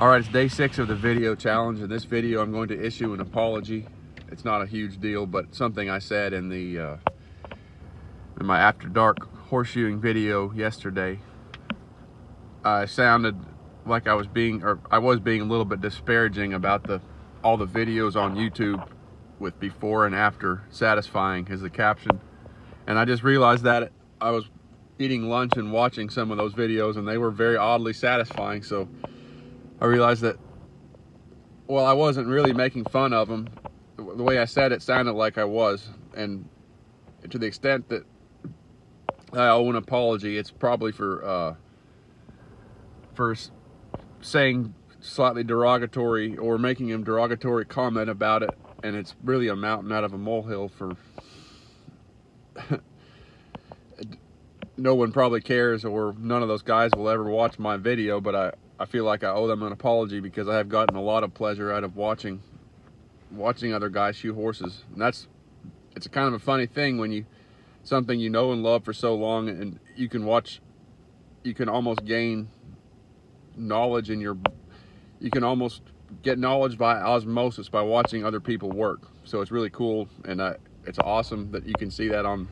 All right, it's day 6 of the video challenge. In this video, I'm going to issue an apology. It's not a huge deal, but something I said in my after dark horseshoeing video yesterday, I sounded like I was being a little bit disparaging about all the videos on YouTube with before and after satisfying as the caption. And I just realized that I was eating lunch and watching some of those videos, and they were very oddly satisfying. So I realized that, well, I wasn't really making fun of them. The way I said it sounded like I was, and to the extent that I owe an apology, it's probably for saying slightly derogatory or making a derogatory comment about it, and it's really a mountain out of a molehill. For no one probably cares, or none of those guys will ever watch my video, but I feel like I owe them an apology because I have gotten a lot of pleasure out of watching other guys shoe horses. And it's a kind of a funny thing when something you know and love for so long, and you can almost gain knowledge you can almost get knowledge by osmosis by watching other people work. So it's really cool, and it's awesome that you can see that on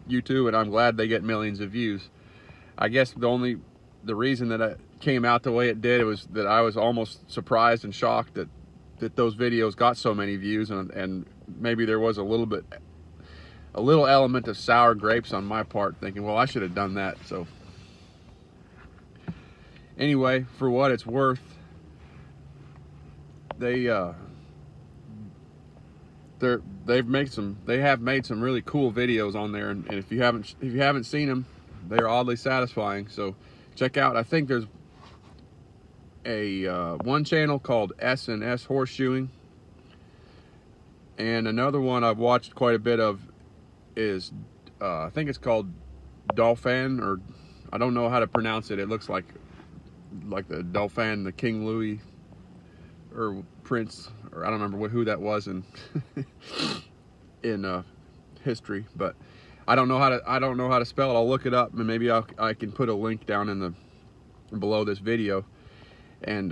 YouTube, and I'm glad they get millions of views. I guess the reason that it came out the way it did, it was that I was almost surprised and shocked that those videos got so many views, and maybe there was a little element of sour grapes on my part, thinking, well, I should have done that. So anyway, for what it's worth, they have made some really cool videos on there, and if you haven't seen them, they're oddly satisfying. So check out, I think there's one channel called S and S Horseshoeing, and another one I've watched quite a bit of is I think it's called Dauphin, or I don't know how to pronounce it. It looks like the Dauphin, the King Louis or Prince, or I don't remember who that was in history, but I don't know how to spell it. I'll look it up, and maybe I can put a link down below this video. And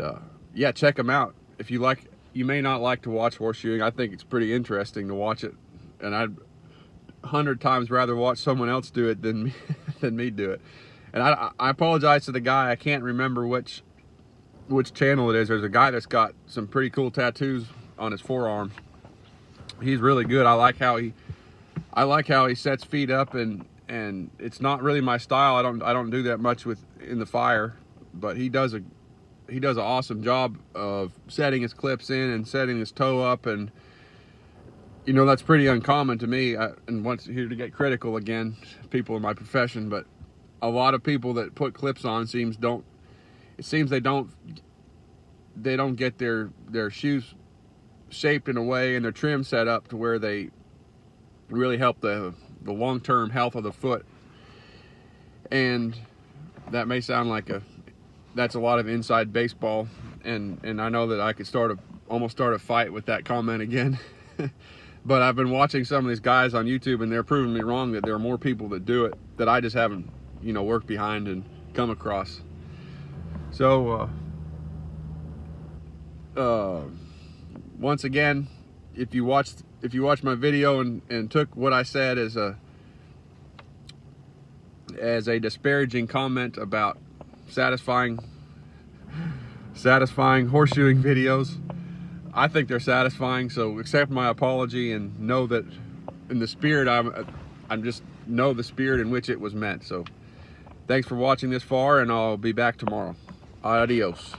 yeah, check them out. If you like, you may not like to watch horseshoeing. I think it's pretty interesting to watch it, and I'd 100 times rather watch someone else do it than me do it. And I apologize to the guy. I can't remember which channel it is. There's a guy that's got some pretty cool tattoos on his forearm. He's really good. I like how he sets feet up, and it's not really my style. I don't do that much in the fire, but he does an awesome job of setting his clips in and setting his toe up, and you know, that's pretty uncommon to me. And once here to get critical again, people in my profession, but a lot of people that put clips on they don't get their shoes shaped in a way and their trim set up to where they really help the long-term health of the foot. And that may sound like that's a lot of inside baseball, and I know that I could almost start a fight with that comment again. But I've been watching some of these guys on YouTube, and they're proving me wrong, that there are more people that do it that I just haven't, worked behind and come across. So once again, if you watched my video and took what I said as a disparaging comment about satisfying horseshoeing videos, I think they're satisfying. So accept my apology and know that in the spirit know the spirit in which it was meant. So thanks for watching this far, and I'll be back tomorrow. Adios.